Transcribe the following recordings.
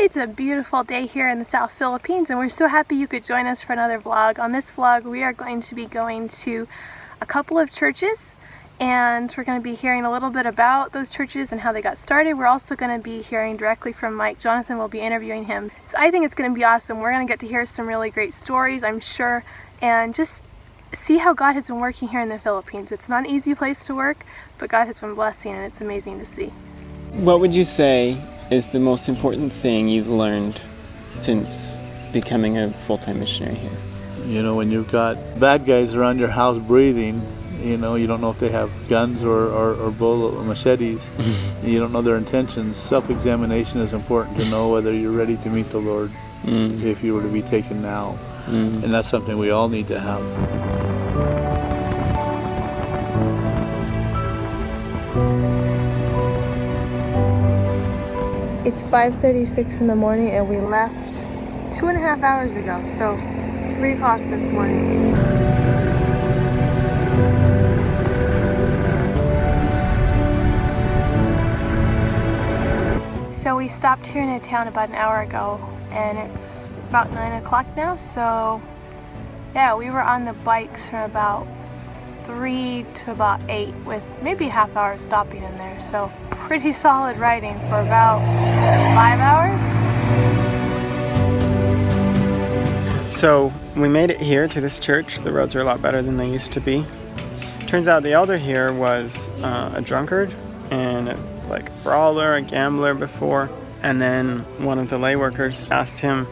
It's a beautiful day here in the South Philippines, and we're so happy you could join us for another vlog. On this vlog, we are going to be going to a couple of churches, and we're going to be hearing a little bit about those churches and how they got started. We're also going to be hearing directly from Mike. Jonathan will be interviewing him. So I think it's going to be awesome. We're going to get to hear some really great stories, I'm sure, and just see how God has been working here in the Philippines. It's not an easy place to work, but God has been blessing, and it's amazing to see. What would you say is the most important thing you've learned since becoming a full-time missionary here? You know, when you've got bad guys around your house breathing, you know, you don't know if they have guns or bullet or machetes. You don't know their intentions. Self-examination is important to know whether you're ready to meet the Lord if you were to be taken now. And that's something we all need to have. It's 5:36 in the morning and we left 2.5 hours ago, so 3 o'clock this morning. So we stopped here in a town about an hour ago and it's about 9 o'clock now, so yeah, we were on the bikes from about 3 to about 8 with maybe a half hour stopping in there, so pretty solid riding for about 5 hours. So we made it here to this church. The roads are a lot better than they used to be. Turns out the elder here was a drunkard and a brawler, a gambler before. And then one of the lay workers asked him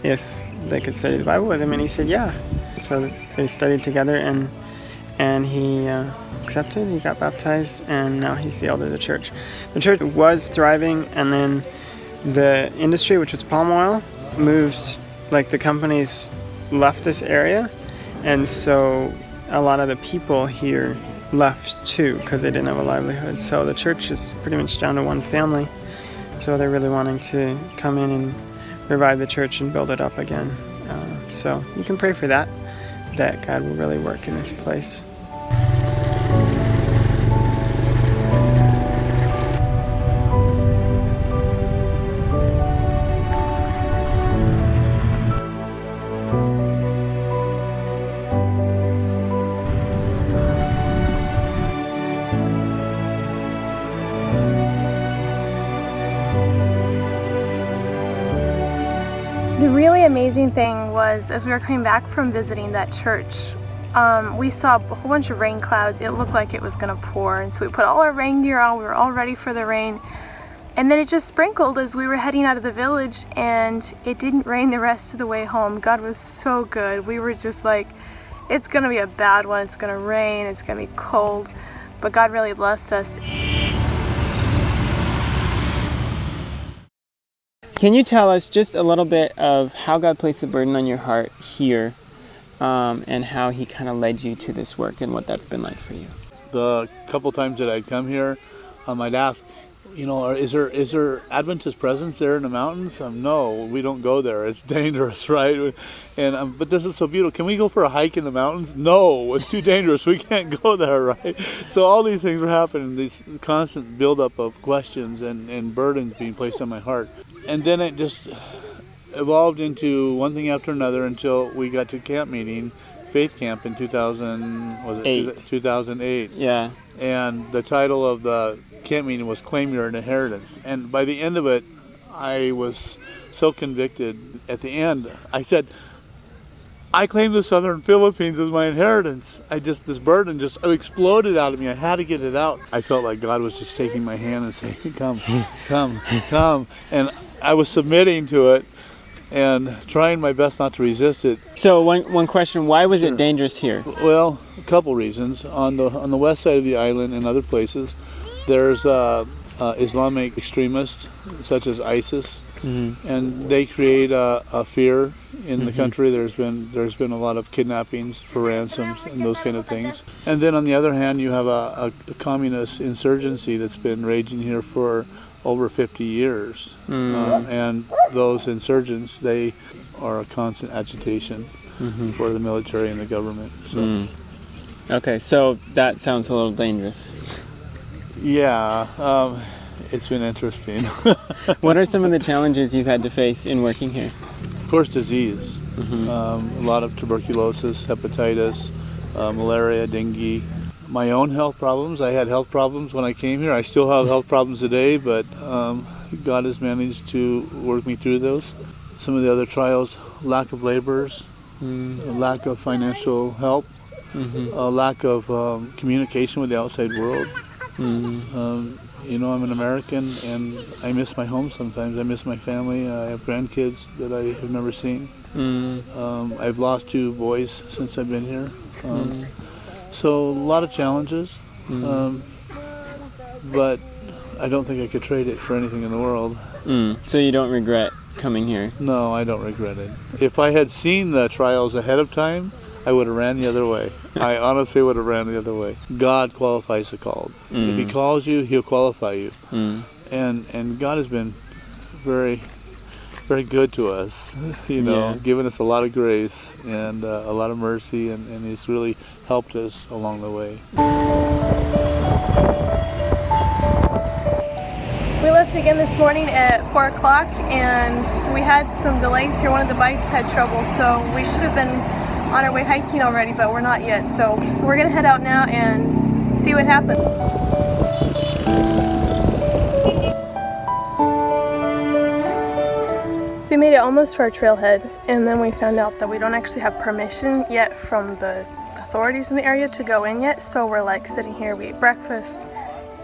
if they could study the Bible with him, and he said yeah. So they studied together, and he accepted, he got baptized, and now he's the elder of the church. The church was thriving, and then the industry, which was palm oil, moved, the companies left this area, and so a lot of the people here left too because they didn't have a livelihood. So the church is pretty much down to one family, so they're really wanting to come in and revive the church and build it up again. So you can pray for that God will really work in this place. The really amazing thing was, as we were coming back from visiting that church, we saw a whole bunch of rain clouds. It looked like it was going to pour, and so we put all our rain gear on. We were all ready for the rain, and then it just sprinkled as we were heading out of the village, and it didn't rain the rest of the way home. God was so good. We were just like, it's going to be a bad one. It's going to rain. It's going to be cold, but God really blessed us. Can you tell us just a little bit of how God placed the burden on your heart here, and how he kind of led you to this work and what that's been like for you? The couple times that I'd come here, I'd ask, you know, is there Adventist presence there in the mountains? No, we don't go there. It's dangerous, right? And but this is so beautiful. Can we go for a hike in the mountains? No, it's too dangerous. We can't go there, right? So all these things were happening, this constant buildup of questions and burdens being placed on my heart. And then it just evolved into one thing after another until we got to camp meeting, faith camp in 2008. Yeah. And the title of the camp meeting was Claim Your Inheritance. And by the end of it, I was so convicted. At the end, I said, I claim the Southern Philippines as my inheritance. This burden just exploded out of me. I had to get it out. I felt like God was just taking my hand and saying, come, come, come. And I was submitting to it and trying my best not to resist it. So one question, why was it dangerous here? Well, a couple reasons. On the west side of the island and other places, there's Islamic extremists such as ISIS, and they create a fear in the country. There's been a lot of kidnappings for ransoms and those kind of things. And then on the other hand, you have a communist insurgency that's been raging here for over 50 years. And those insurgents, they are a constant agitation for the military and the government. So. Okay, so that sounds a little dangerous. Yeah, It's been interesting. What are some of the challenges you've had to face in working here? Of course, disease. A lot of tuberculosis, hepatitis, malaria, dengue. My own health problems. I had health problems when I came here. I still have health problems today, but God has managed to work me through those. Some of the other trials, lack of laborers, lack of financial help, a lack of communication with the outside world. You know, I'm an American and I miss my home sometimes. I miss my family. I have grandkids that I have never seen. I've lost 2 boys since I've been here. So a lot of challenges, but I don't think I could trade it for anything in the world. So you don't regret coming here? No, I don't regret it. If I had seen the trials ahead of time, I would have ran the other way. I honestly would have ran the other way. God qualifies the called. If He calls you, He'll qualify you. And God has been very, very good to us, you know, giving us a lot of grace and a lot of mercy, and He's really helped us along the way. We left again this morning at 4 o'clock and we had some delays here. One of the bikes had trouble, so we should have been on our way hiking already, but we're not yet. So we're gonna head out now and see what happens. We made it almost to our trailhead, and then we found out that we don't actually have permission yet from the authorities in the area to go in yet. So we're like sitting here, we ate breakfast,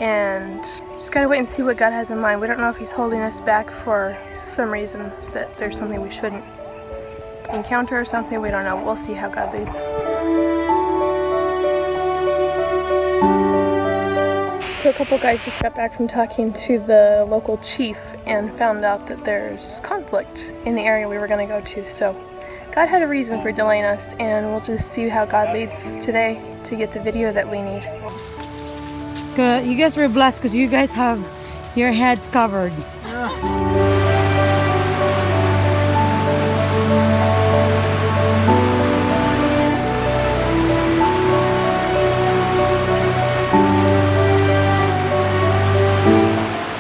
and just gotta wait and see what God has in mind. We don't know if He's holding us back for some reason, that there's something we shouldn't encounter or something. We don't know. We'll see how God leads. So a couple guys just got back from talking to the local chief and found out that there's conflict in the area we were going to go to. So God had a reason for delaying us, and we'll just see how God leads today to get the video that we need. Good. You guys were blessed because you guys have your heads covered.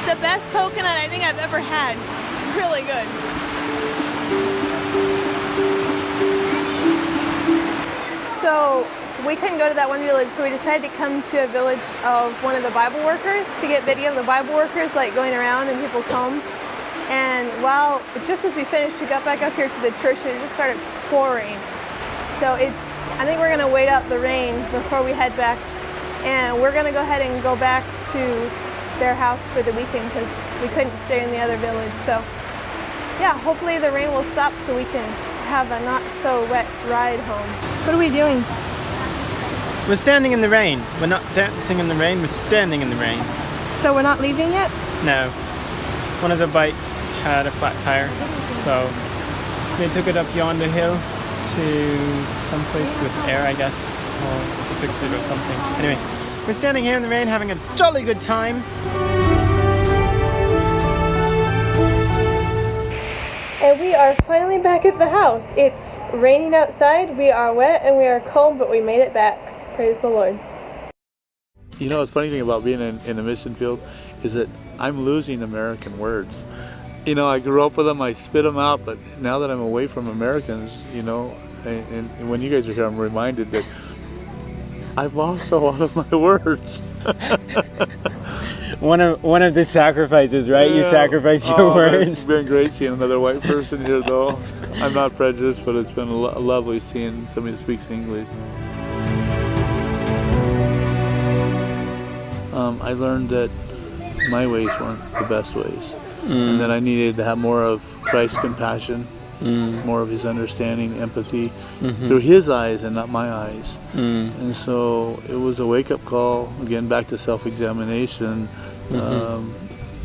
The best coconut I think I've ever had. Really good. So we couldn't go to that one village, so we decided to come to a village of one of the Bible workers to get video of the Bible workers like going around in people's homes. And just as we finished, we got back up here to the church and it just started pouring. So I think we're gonna wait out the rain before we head back, and we're gonna go ahead and go back to their house for the weekend because we couldn't stay in the other village. So yeah, hopefully the rain will stop so we can have a not so wet ride home. What are we doing? We're standing in the rain. We're not dancing in the rain, we're standing in the rain. So we're not leaving yet? No. One of the bikes had a flat tire, so they took it up yonder hill to some place with air, I guess, or to fix it or something. Anyway, we're standing here in the rain having a jolly good time. And we are finally back at the house. It's raining outside, we are wet and we are cold, but we made it back. Praise the Lord. You know, the funny thing about being in the mission field is that I'm losing American words. You know, I grew up with them, I spit them out, but now that I'm away from Americans, you know, and when you guys are here, I'm reminded that I've lost a lot of my words. One of the sacrifices, right? Yeah. You sacrifice your words. It's been great seeing another white person here, though. I'm not prejudiced, but it's been lovely seeing somebody that speaks English. I learned that my ways weren't the best ways, and that I needed to have more of Christ's compassion, more of His understanding, empathy, through His eyes and not my eyes. And so it was a wake-up call, again, back to self-examination.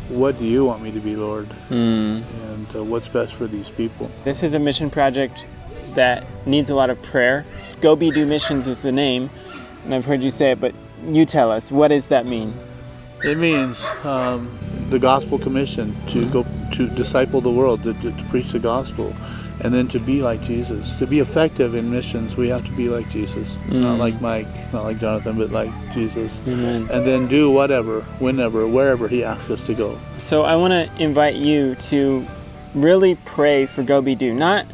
What do you want me to be, Lord? And what's best for these people? This is a mission project that needs a lot of prayer. Go Be Do Missions is the name, and I've heard you say it, but you tell us, what does that mean? It means the gospel commission to go to disciple the world, to preach the gospel. and then to be like Jesus. To be effective in missions, we have to be like Jesus. Not like Mike, not like Jonathan, but like Jesus. Amen. And then do whatever, whenever, wherever he asks us to go. So I want to invite you to really pray for Go Be Do. Not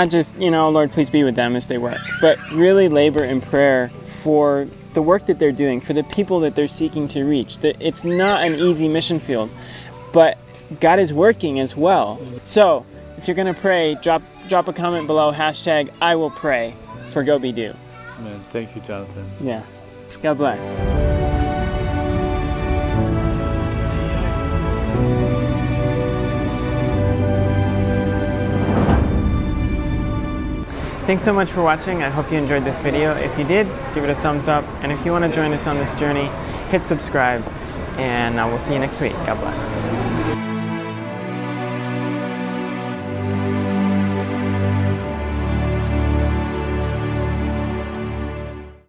just, Lord, please be with them as they work, but really labor in prayer for the work that they're doing, for the people that they're seeking to reach. It's not an easy mission field, but God is working as well. So if you're going to pray, drop a comment below, hashtag I will pray for Go Be Do. Amen. Thank you, Jonathan. Yeah. God bless. Thanks so much for watching. I hope you enjoyed this video. If you did, give it a thumbs up. And if you want to join us on this journey, hit subscribe. And we'll see you next week. God bless.